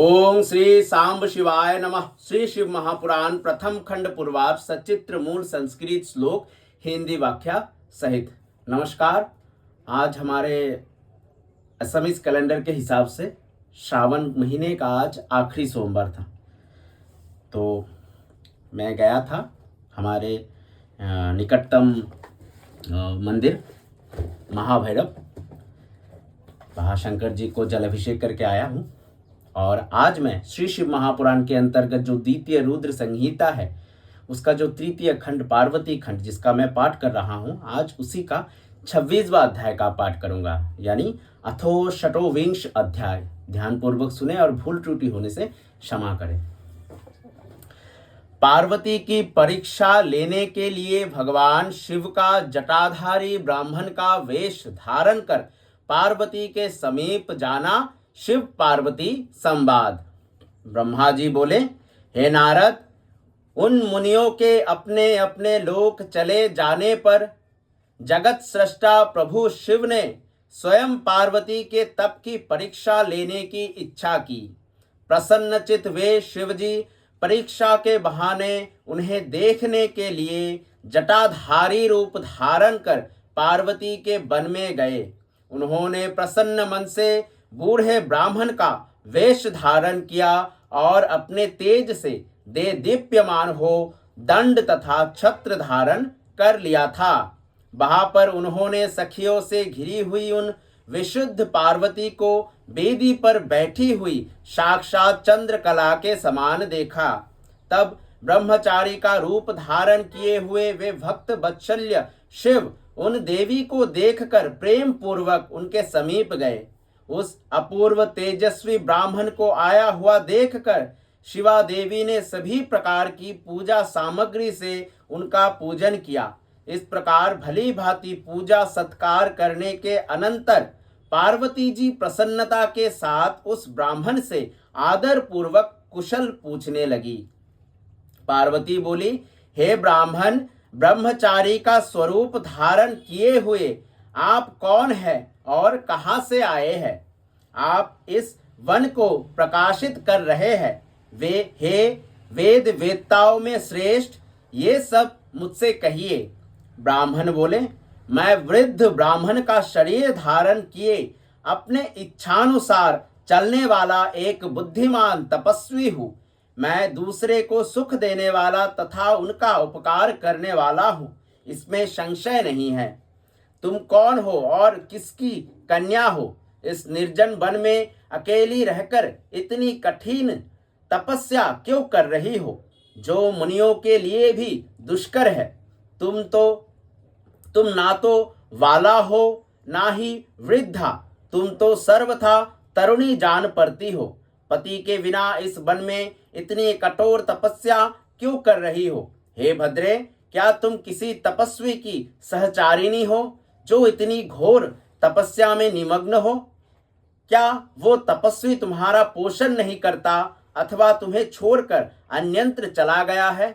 ओम श्री सांब शिवाय नमः। श्री शिव महापुराण प्रथम खंड पूर्वार्ध सचित्र मूल संस्कृत श्लोक हिंदी व्याख्या सहित। नमस्कार। आज हमारे असमीज कैलेंडर के हिसाब से श्रावण महीने का आज आखिरी सोमवार था। तो मैं गया था हमारे निकटतम मंदिर महाभैरव, वहाँ शंकर जी को जल अभिषेक करके आया हूँ। और आज मैं श्री शिव महापुराण के अंतर्गत जो द्वितीय रुद्र संहिता है उसका जो तृतीय खंड पार्वती खंड जिसका मैं पाठ कर रहा हूँ, आज उसी का 26वां अध्याय का पाठ करूंगा, यानी अथो षटोविंश अध्याय। ध्यानपूर्वक सुने और भूल त्रुटि होने से क्षमा करें। पार्वती की परीक्षा लेने के लिए भगवान शिव का जटाधारी ब्राह्मण का वेश धारण कर पार्वती के समीप जाना। शिव पार्वती संवाद। ब्रह्मा जी बोले, हे नारद, उन मुनियों के अपने अपने लोक चले जाने पर जगत सृष्टा प्रभु शिव ने स्वयं पार्वती के तप की परीक्षा लेने की इच्छा की। प्रसन्नचित वे शिव जी परीक्षा के बहाने उन्हें देखने के लिए जटाधारी रूप धारण कर पार्वती के वन में गए। उन्होंने प्रसन्न मन से बूढ़े ब्राह्मण का वेश धारण किया और अपने तेज से दे दीप्यमान हो दंड तथा छत्र धारण कर लिया था। वहां पर उन्होंने सखियों से घिरी हुई उन विशुद्ध पार्वती को वेदी पर बैठी हुई साक्षात चंद्रकला के समान देखा। तब ब्रह्मचारी का रूप धारण किए हुए वे भक्त वत्सल्य शिव उन देवी को देखकर प्रेम पूर्वक उनके समीप गए। उस अपूर्व तेजस्वी ब्राह्मण को आया हुआ देखकर शिवा देवी ने सभी प्रकार की पूजा सामग्री से उनका पूजन किया। इस प्रकार भली भांति पूजा सत्कार करने के अनंतर पार्वती जी प्रसन्नता के साथ उस ब्राह्मण से आदर पूर्वक कुशल पूछने लगी। पार्वती बोली, हे ब्राह्मण, ब्रह्मचारी का स्वरूप धारण किए हुए आप कौन है और कहां से आए हैं? आप इस वन को प्रकाशित कर रहे हैं। हे वेद वेत्ताओं में श्रेष्ठ, ये सब मुझसे कहिए। ब्राह्मण बोले, मैं वृद्ध ब्राह्मण का शरीर धारण किए अपने इच्छानुसार चलने वाला एक बुद्धिमान तपस्वी हूँ। मैं दूसरे को सुख देने वाला तथा उनका उपकार करने वाला हूँ, इसमें संशय नहीं है। तुम कौन हो और किसकी कन्या हो? इस निर्जन वन में अकेली रहकर इतनी कठिन तपस्या क्यों कर रही हो, जो मुनियों के लिए भी दुष्कर है? तुम ना तो वाला हो ना ही वृद्धा, तुम तो सर्वथा तरुणी जान पड़ती हो। पति के बिना इस वन में इतनी कठोर तपस्या क्यों कर रही हो? हे भद्रे, क्या तुम किसी तपस्वी की सहचारिणी हो जो इतनी घोर तपस्या में निमग्न हो? क्या वो तपस्वी तुम्हारा पोषण नहीं करता अथवा तुम्हें छोड़कर अन्यत्र चला गया है?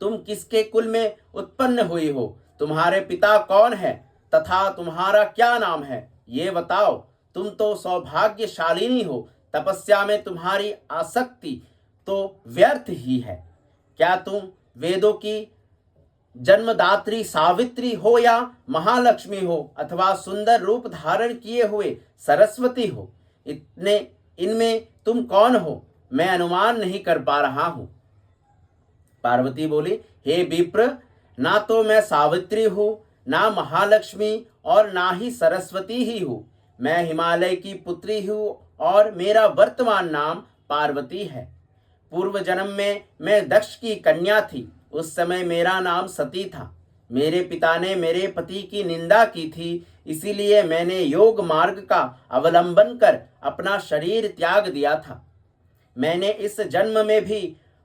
तुम किसके कुल में उत्पन्न हुई हो? तुम्हारे पिता कौन है तथा तुम्हारा क्या नाम है, ये बताओ। तुम तो सौभाग्यशालिनी हो, तपस्या में तुम्हारी आसक्ति तो व्यर्थ ही है। क्या तुम वेदों की जन्मदात्री सावित्री हो या महालक्ष्मी हो अथवा सुंदर रूप धारण किए हुए सरस्वती हो? इनमें तुम कौन हो, मैं अनुमान नहीं कर पा रहा हूं। पार्वती बोली, हे विप्र, ना तो मैं सावित्री हूं, ना महालक्ष्मी और ना ही सरस्वती ही हूं। मैं हिमालय की पुत्री हूं और मेरा वर्तमान नाम पार्वती है। पूर्व जन्म में मैं दक्ष की कन्या थी, उस समय मेरा नाम सती था। मेरे पिता ने मेरे पति की निंदा की थी, इसीलिए मैंने योग मार्ग का अवलंबन कर अपना शरीर त्याग दिया था। मैंने इस जन्म में भी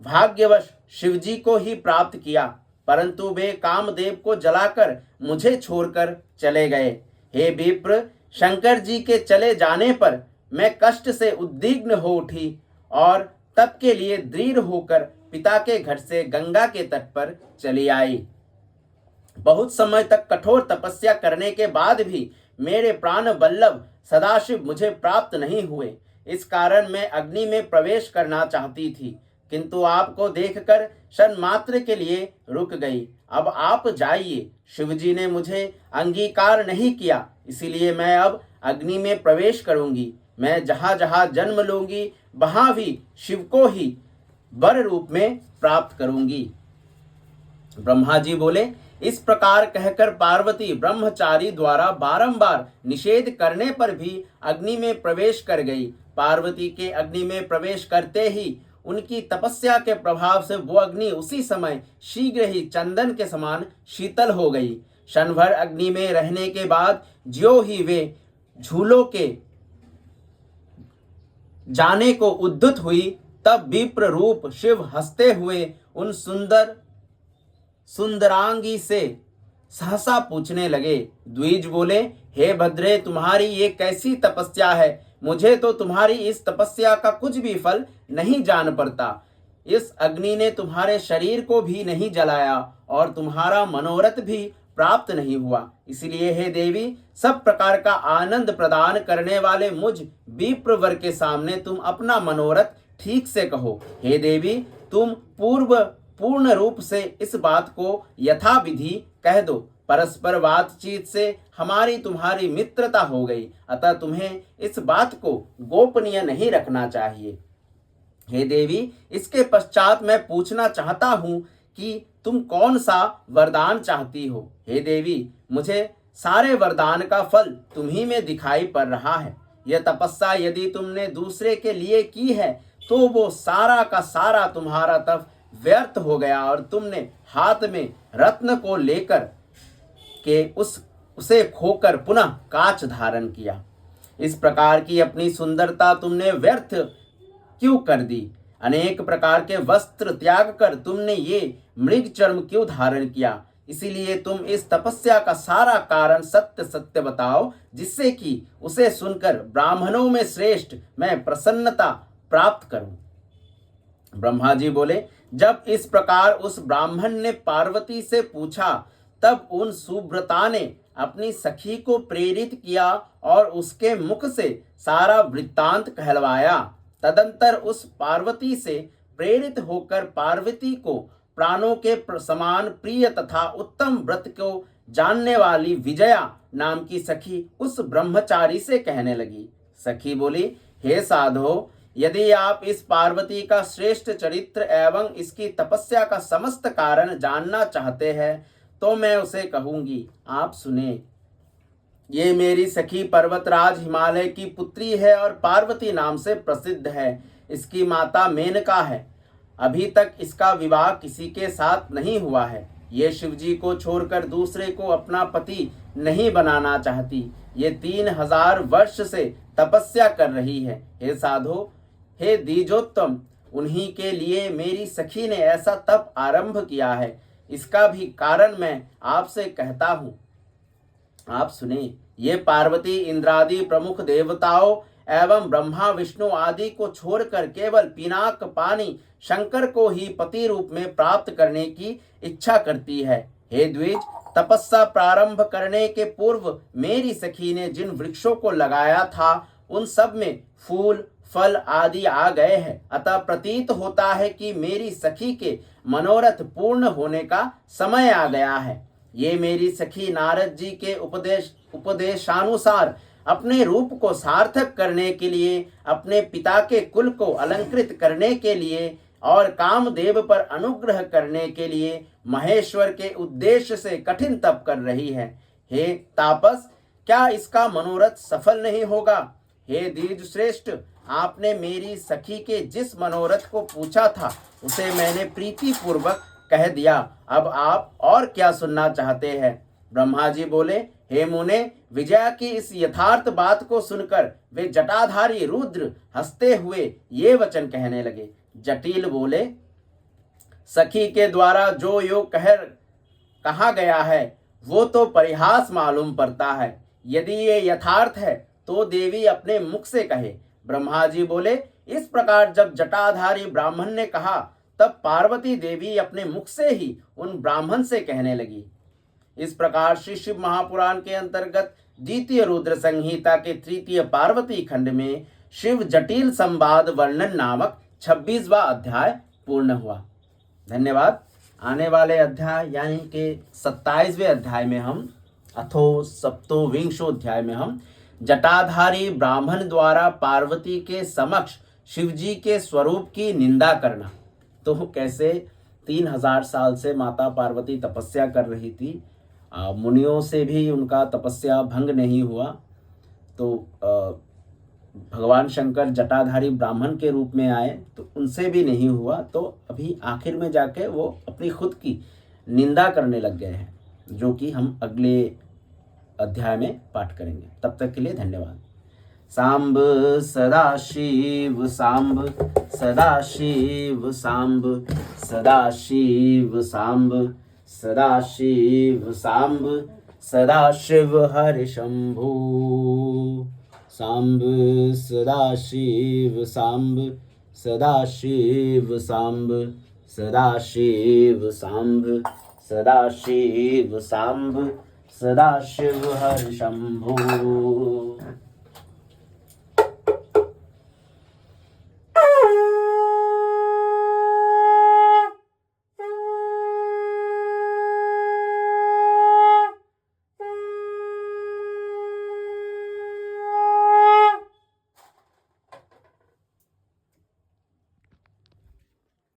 भाग्यवश शिवजी को ही प्राप्त किया, परंतु वे कामदेव को जलाकर मुझे छोड़कर चले गए। हे विप्र, शंकर जी के चले जाने पर मैं कष्ट से उद्विग्न हो उठी और तप के लिए दृढ़ होकर पिता के घर से गंगा के तट पर चली आई। बहुत समय तक कठोर तपस्या करने के बाद भी मेरे प्राण वल्लभ सदाशिव मुझे प्राप्त नहीं हुए। इस कारण मैं अग्नि में प्रवेश करना चाहती थी, किंतु आपको देखकर क्षण मात्र के लिए रुक गई। अब आप जाइए। शिवजी ने मुझे अंगीकार नहीं किया, इसीलिए मैं अब अग्नि में प्रवेश करूंगी। मैं जहाँ जहाँ जन्म लूंगी वहां भी शिव को ही वर रूप में प्राप्त करूंगी। ब्रह्मा जी बोले, इस प्रकार कहकर पार्वती ब्रह्मचारी द्वारा बारंबार निषेध करने पर भी अग्नि में प्रवेश कर गई। पार्वती के अग्नि में प्रवेश करते ही उनकी तपस्या के प्रभाव से वो अग्नि उसी समय शीघ्र ही चंदन के समान शीतल हो गई। क्षण भर अग्नि में रहने के बाद ज्यों ही वे झूलों के जाने को उद्युत हुई, तब विप्र रूप शिव हंसते हुए उन सुंदरांगी से सहसा पूछने लगे। द्विज बोले, हे भद्रे, तुम्हारी ये कैसी तपस्या है? मुझे तो तुम्हारी इस तपस्या का कुछ भी फल नहीं जान पड़ता। इस अग्नि ने तुम्हारे शरीर को भी नहीं जलाया और तुम्हारा मनोरथ भी प्राप्त नहीं हुआ। इसलिए हे देवी, सब प्रकार का आनंद प्रदान करने वाले मुझ विप्रवर के सामने तुम अपना मनोरथ ठीक से कहो। हे देवी, तुम पूर्ण रूप से इस बात को यथाविधि कह दो। परस्पर बातचीत से हमारी तुम्हारी मित्रता हो गई, अतः तुम्हें इस बात को गोपनीय नहीं रखना चाहिए। हे देवी, इसके पश्चात मैं पूछना चाहता हूँ कि तुम कौन सा वरदान चाहती हो? हे देवी, मुझे सारे वरदान का फल तुम्ही में दिखाई पड़ रहा है। यह तपस्या यदि तुमने दूसरे के लिए की है तो वो सारा का सारा तुम्हारा तप व्यर्थ हो गया और तुमने हाथ में रत्न को लेकर के उसे खोकर पुनः कांच धारण किया। इस प्रकार की अपनी सुंदरता तुमने व्यर्थ क्यों कर दी? अनेक प्रकार के वस्त्र त्याग कर तुमने ये मृग चर्म क्यों धारण किया? इसीलिए तुम इस तपस्या का सारा कारण सत्य सत्य बताओ, जिससे कि उसे सुनकर ब्राह्मणों में श्रेष्ठ मैं प्रसन्नता प्राप्त करूं। ब्रह्मा जी बोले, जब इस प्रकार उस ब्राह्मण ने पार्वती से पूछा, तब उन सुव्रता ने अपनी सखी को प्रेरित किया और उसके मुख से सारा वृत्तांत कहलवाया। तदंतर उस पार्वती से प्रेरित होकर पार्वती को प्राणों के समान प्रिय तथा उत्तम व्रत को जानने वाली विजया नाम की सखी उस ब्रह्मचारी से कहने लगी। सखी बोली, हे साधो, यदि आप इस पार्वती का श्रेष्ठ चरित्र एवं इसकी तपस्या का समस्त कारण जानना चाहते हैं तो मैं उसे कहूंगी, आप सुने। ये मेरी सखी पर्वतराज हिमालय की पुत्री है और पार्वती नाम से प्रसिद्ध है। इसकी माता मेनका है। अभी तक इसका विवाह किसी के साथ नहीं हुआ है। ये शिवजी को छोड़कर दूसरे को अपना पति नहीं बनाना चाहती। ये 3000 वर्ष से तपस्या कर रही है। हे साधो, हे द्विजोत्तम, उन्हीं के लिए मेरी सखी ने ऐसा तप आरंभ किया है। इसका भी कारण मैं आपसे कहता हूँ, आप सुने। ये पार्वती इंद्रादि प्रमुख देवताओं एवं ब्रह्मा विष्णु आदि को छोड़कर केवल पिनाक पानी शंकर को ही पति रूप में प्राप्त करने की इच्छा करती है। हे द्विज, तपस्या प्रारंभ करने के पूर्व मेरी सखी ने जिन वृक्षों को लगाया था उन सब में फूल फल आदि आ गए हैं। अतः प्रतीत होता है कि मेरी सखी के मनोरथ पूर्ण होने का समय आ गया है। ये मेरी सखी नारद जी के उपदेशानुसार अपने रूप को सार्थक करने के लिए, अपने पिता के कुल को अलंकृत करने के लिए और कामदेव पर अनुग्रह करने के लिए महेश्वर के उद्देश्य से कठिन तप कर रही है। हे तापस, क्या इसका मनोरथ सफल नहीं होगा? हे द्विज श्रेष्ठ, आपने मेरी सखी के जिस मनोरथ को पूछा था उसे मैंने प्रीति पूर्वक कह दिया। अब आप और क्या सुनना चाहते हैं? ब्रह्मा जी बोले, हे मुने, विजया की इस यथार्थ बात को सुनकर वे जटाधारी रुद्र हंसते हुए ये वचन कहने लगे। जटिल बोले, सखी के द्वारा जो योग कहा गया है वो तो परिहास मालूम पड़ता है। यदि ये यथार्थ है तो देवी अपने मुख से कहे। ब्रह्मा जी बोले, इस प्रकार जब जटाधारी ब्राह्मण ने कहा तब पार्वती देवी अपने मुख से ही उन ब्राह्मण से कहने लगी। इस प्रकार श्री शिव महापुराण के अंतर्गत द्वितीय रुद्र संहिता के तृतीय पार्वती खंड में शिव जटिल संवाद वर्णन नामक 26वां अध्याय पूर्ण हुआ। धन्यवाद। आने वाले अध्याय यानी कि 27वें अध्याय में हम अथो सप्तविंशो अध्याय में हम जटाधारी ब्राह्मण द्वारा पार्वती के समक्ष शिवजी के स्वरूप की निंदा करना। तो कैसे 3000 साल से माता पार्वती तपस्या कर रही थी, मुनियों से भी उनका तपस्या भंग नहीं हुआ, तो भगवान शंकर जटाधारी ब्राह्मण के रूप में आए तो उनसे भी नहीं हुआ, तो अभी आखिर में जाके वो अपनी खुद की निंदा करने लग गए हैं, जो कि हम अगले अध्याय में पाठ करेंगे। तब तक के लिए धन्यवाद। सांब सदाशिव सांब सदाशिव सांब सदाशिव सांब सदाशिव सांब सदाशिव हरि शंभु सांब सदाशिव सांब सदाशिव सांब सदाशिव सांब सदाशिव सांब सदाशिव हरि शंभु।